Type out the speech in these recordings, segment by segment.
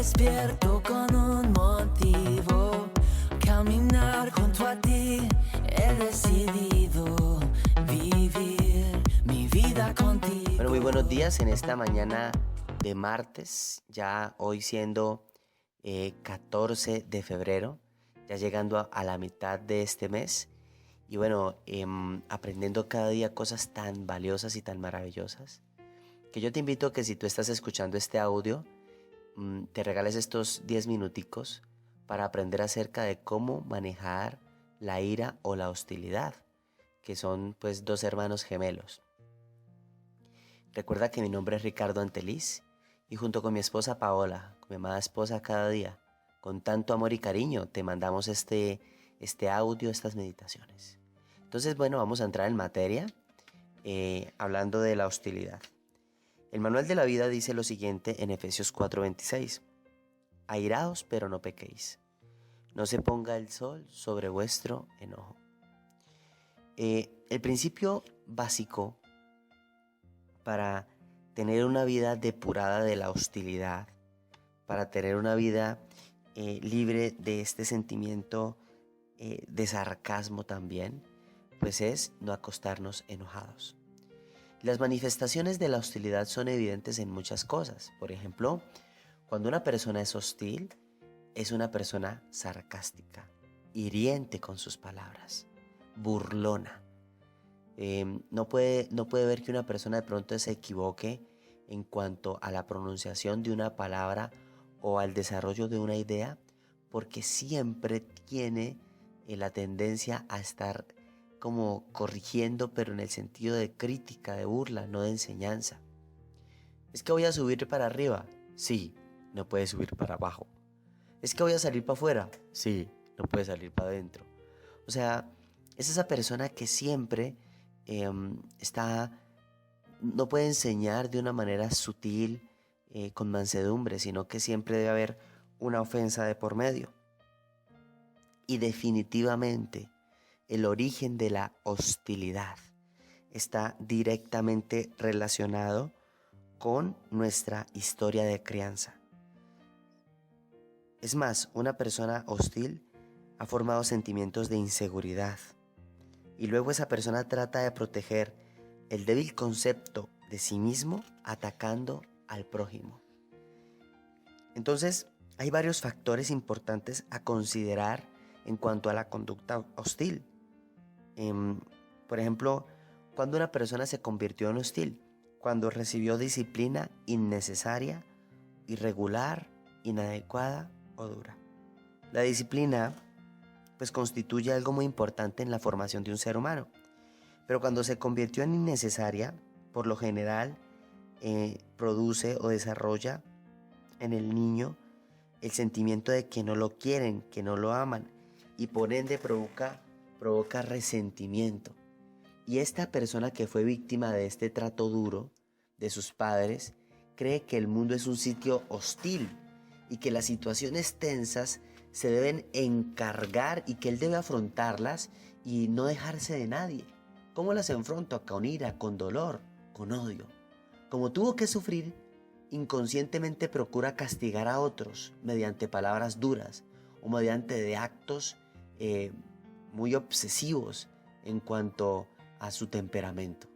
despierto con un motivo, caminar junto a ti. He decidido vivir mi vida contigo. Bueno, muy buenos días en esta mañana de martes, ya hoy siendo 14 de febrero, ya llegando a la mitad de este mes. Y bueno, aprendiendo cada día cosas tan valiosas y tan maravillosas, que yo te invito a que si tú estás escuchando este audio, te regales estos 10 minuticos para aprender acerca de cómo manejar la ira o la hostilidad, que son pues dos hermanos gemelos. Recuerda que mi nombre es Ricardo Anteliz y junto con mi esposa Paola, con mi amada esposa cada día, con tanto amor y cariño, te mandamos este audio, estas meditaciones. Entonces, bueno, vamos a entrar en materia hablando de la hostilidad. El manual de la vida dice lo siguiente en Efesios 4:26. Airaos, pero no pequéis. No se ponga el sol sobre vuestro enojo. El principio básico para tener una vida depurada de la hostilidad, para tener una vida libre de este sentimiento de sarcasmo también, pues es no acostarnos enojados. Las manifestaciones de la hostilidad son evidentes en muchas cosas. Por ejemplo, cuando una persona es hostil, es una persona sarcástica, hiriente con sus palabras, burlona. No puede ver que una persona de pronto se equivoque en cuanto a la pronunciación de una palabra o al desarrollo de una idea, porque siempre tiene la tendencia a estar como corrigiendo, pero en el sentido de crítica, de burla, no de enseñanza. ¿Es que voy a subir para arriba? Sí, no puede subir para abajo. ¿Es que voy a salir para afuera? Sí, no puede salir para adentro. O sea, es esa persona que siempre no puede enseñar de una manera sutil, con mansedumbre, sino que siempre debe haber una ofensa de por medio. Y definitivamente el origen de la hostilidad está directamente relacionado con nuestra historia de crianza. Es más, una persona hostil ha formado sentimientos de inseguridad y luego esa persona trata de proteger el débil concepto de sí mismo atacando al prójimo. Entonces, hay varios factores importantes a considerar en cuanto a la conducta hostil. Por ejemplo, cuando una persona se convirtió en hostil, cuando recibió disciplina innecesaria, irregular, inadecuada o dura. La disciplina pues constituye algo muy importante en la formación de un ser humano, pero cuando se convirtió en innecesaria, por lo general produce o desarrolla en el niño el sentimiento de que no lo quieren, que no lo aman, y por ende provoca resentimiento. Y esta persona que fue víctima de este trato duro de sus padres cree que el mundo es un sitio hostil y que las situaciones tensas se deben encargar y que él debe afrontarlas y no dejarse de nadie. ¿Cómo las enfrento? Con ira, con dolor, con odio. Como tuvo que sufrir, inconscientemente procura castigar a otros mediante palabras duras o mediante de actos muy obsesivos en cuanto a su temperamento.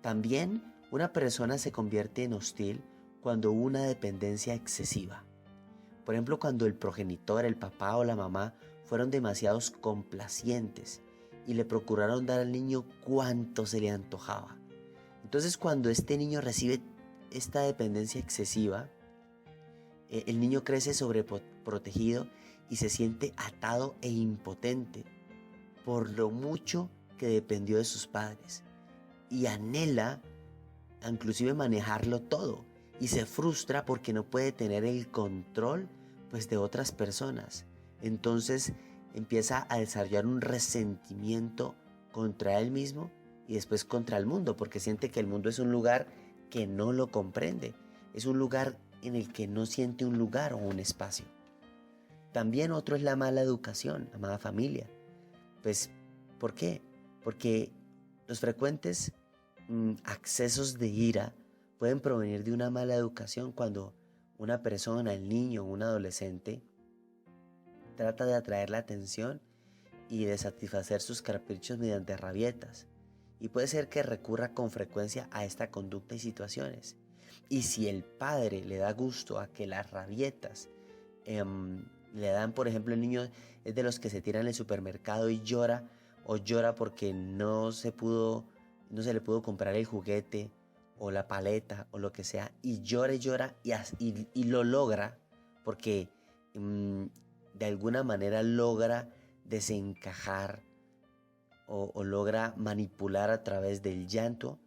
También una persona se convierte en hostil cuando hubo una dependencia excesiva. Por ejemplo, cuando el progenitor, el papá o la mamá fueron demasiados complacientes y le procuraron dar al niño cuanto se le antojaba. Entonces, cuando este niño recibe esta dependencia excesiva, el niño crece sobreprotegido y se siente atado e impotente por lo mucho que dependió de sus padres y anhela inclusive manejarlo todo y se frustra porque no puede tener el control pues de otras personas. Entonces empieza a desarrollar un resentimiento contra él mismo y después contra el mundo, porque siente que el mundo es un lugar que no lo comprende, es un lugar en el que no siente un lugar o un espacio. También otro es la mala educación, amada familia. Pues, ¿por qué? Porque los frecuentes accesos de ira pueden provenir de una mala educación cuando una persona, el niño, un adolescente, trata de atraer la atención y de satisfacer sus caprichos mediante rabietas. Y puede ser que recurra con frecuencia a esta conducta y situaciones. Y si el padre le da gusto a que las rabietas le dan, por ejemplo, el niño es de los que se tiran en el supermercado y llora, o llora porque no se le pudo comprar el juguete o la paleta o lo que sea, y llora y llora y lo logra porque de alguna manera logra desencajar o logra manipular a través del llanto.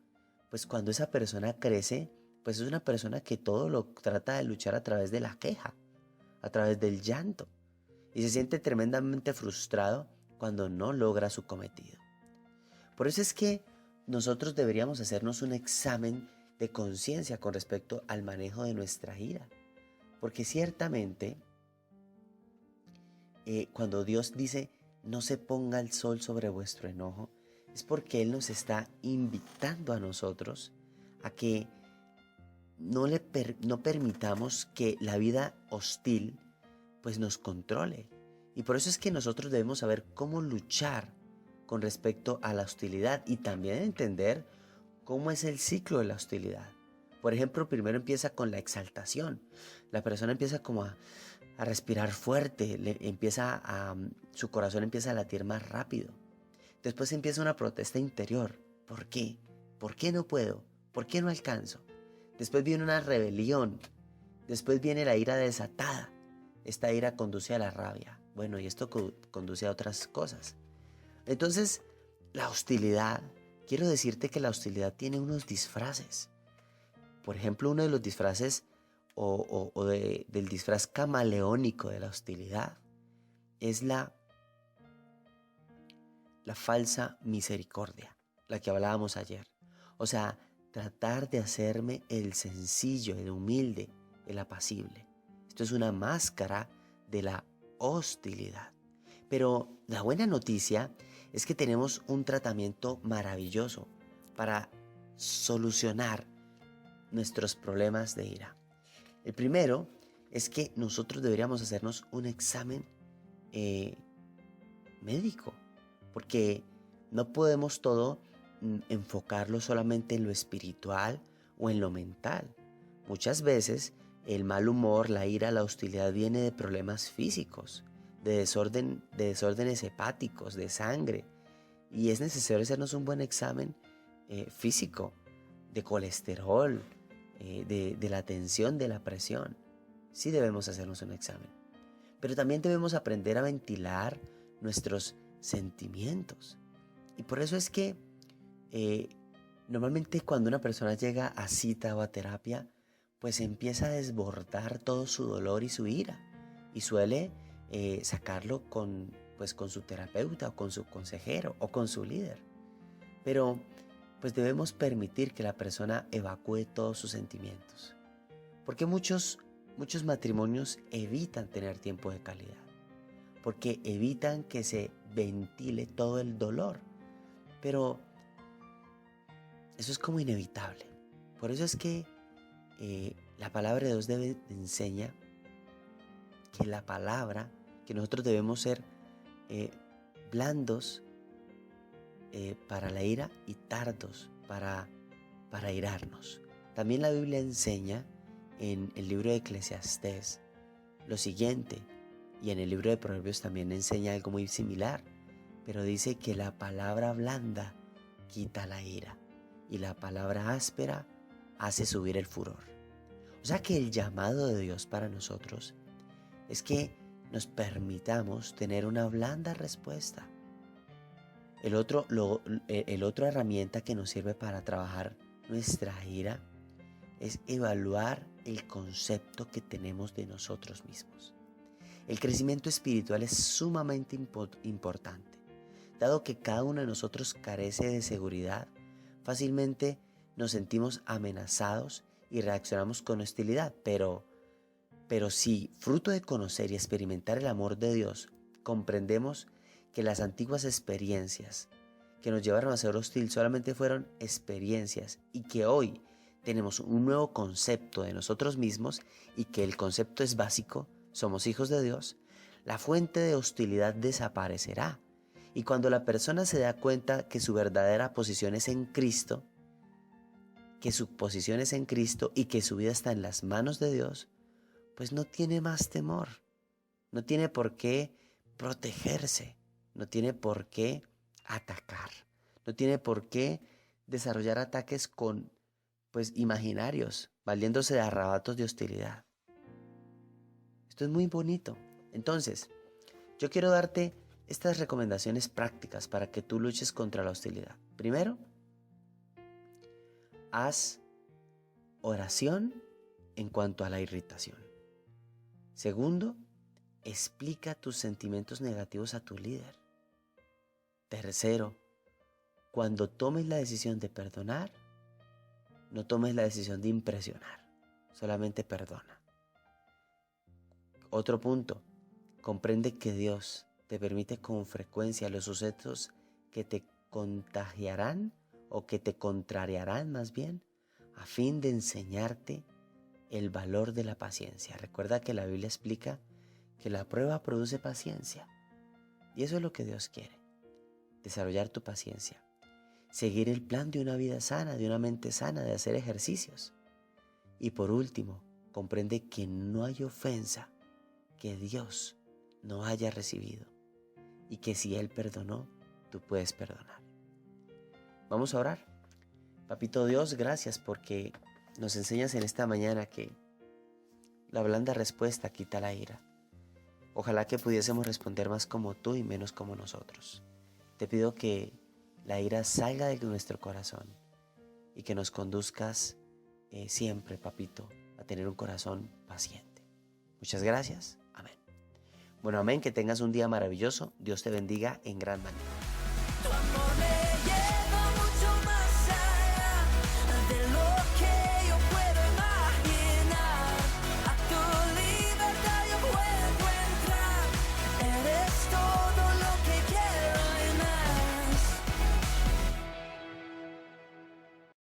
Pues cuando esa persona crece, pues es una persona que todo lo trata de luchar a través de la queja, a través del llanto, y se siente tremendamente frustrado cuando no logra su cometido. Por eso es que nosotros deberíamos hacernos un examen de conciencia con respecto al manejo de nuestra ira, porque ciertamente cuando Dios dice no se ponga el sol sobre vuestro enojo, es porque Él nos está invitando a nosotros a que no permitamos que la vida hostil pues nos controle. Y por eso es que nosotros debemos saber cómo luchar con respecto a la hostilidad y también entender cómo es el ciclo de la hostilidad. Por ejemplo, primero empieza con la exaltación. La persona empieza como a respirar fuerte, su corazón empieza a latir más rápido. Después empieza una protesta interior. ¿Por qué? ¿Por qué no puedo? ¿Por qué no alcanzo? Después viene una rebelión. Después viene la ira desatada. Esta ira conduce a la rabia. Bueno, y esto conduce a otras cosas. Entonces, la hostilidad, quiero decirte que la hostilidad tiene unos disfraces. Por ejemplo, uno de los disfraces del disfraz camaleónico de la hostilidad es la falsa misericordia, la que hablábamos ayer. O sea, tratar de hacerme el sencillo, el humilde, el apacible. Esto es una máscara de la hostilidad. Pero la buena noticia es que tenemos un tratamiento maravilloso para solucionar nuestros problemas de ira. El primero es que nosotros deberíamos hacernos un examen médico, porque no podemos todo enfocarlo solamente en lo espiritual o en lo mental. Muchas veces el mal humor, la ira, la hostilidad viene de problemas físicos, de desórdenes hepáticos, de sangre, y es necesario hacernos un buen examen físico, de colesterol, de la tensión, de la presión. Sí debemos hacernos un examen. Pero también debemos aprender a ventilar nuestros sentimientos. Y por eso es que normalmente cuando una persona llega a cita o a terapia, pues empieza a desbordar todo su dolor y su ira. Y suele sacarlo con su terapeuta o con su consejero o con su líder. Pero pues debemos permitir que la persona evacúe todos sus sentimientos. Porque muchos matrimonios evitan tener tiempo de calidad. Porque evitan que se ventile todo el dolor. Pero eso es como inevitable. Por eso es que la palabra de Dios enseña que nosotros debemos ser blandos para la ira y tardos para irarnos. También la Biblia enseña en el libro de Eclesiastés lo siguiente, y en el libro de Proverbios también enseña algo muy similar, pero dice que la palabra blanda quita la ira y la palabra áspera hace subir el furor. O sea que el llamado de Dios para nosotros es que nos permitamos tener una blanda respuesta. El otro herramienta que nos sirve para trabajar nuestra ira es evaluar el concepto que tenemos de nosotros mismos. El crecimiento espiritual es sumamente importante. Dado que cada uno de nosotros carece de seguridad, fácilmente nos sentimos amenazados y reaccionamos con hostilidad. Pero si, fruto de conocer y experimentar el amor de Dios, comprendemos que las antiguas experiencias que nos llevaron a ser hostil solamente fueron experiencias y que hoy tenemos un nuevo concepto de nosotros mismos y que el concepto es básico, somos hijos de Dios, la fuente de hostilidad desaparecerá. Y cuando la persona se da cuenta que su verdadera posición es en Cristo, que su posición es en Cristo y que su vida está en las manos de Dios, pues no tiene más temor, no tiene por qué protegerse, no tiene por qué atacar, no tiene por qué desarrollar ataques imaginarios, valiéndose de arrebatos de hostilidad. Esto es muy bonito. Entonces, yo quiero darte estas recomendaciones prácticas para que tú luches contra la hostilidad. Primero, haz oración en cuanto a la irritación. Segundo, explica tus sentimientos negativos a tu líder. Tercero, cuando tomes la decisión de perdonar, no tomes la decisión de impresionar, solamente perdona. Otro punto, comprende que Dios te permite con frecuencia los sucesos que te contagiarán o que te contrariarán más bien, a fin de enseñarte el valor de la paciencia. Recuerda que la Biblia explica que la prueba produce paciencia. Y eso es lo que Dios quiere, desarrollar tu paciencia. Seguir el plan de una vida sana, de una mente sana, de hacer ejercicios. Y por último, comprende que no hay ofensa que Dios no haya recibido y que si Él perdonó, tú puedes perdonar. Vamos a orar. Papito Dios, gracias porque nos enseñas en esta mañana que la blanda respuesta quita la ira. Ojalá que pudiésemos responder más como tú y menos como nosotros. Te pido que la ira salga de nuestro corazón y que nos conduzcas siempre, papito, a tener un corazón paciente. Muchas gracias. Amén. Bueno, amén. Que tengas un día maravilloso. Dios te bendiga en gran manera.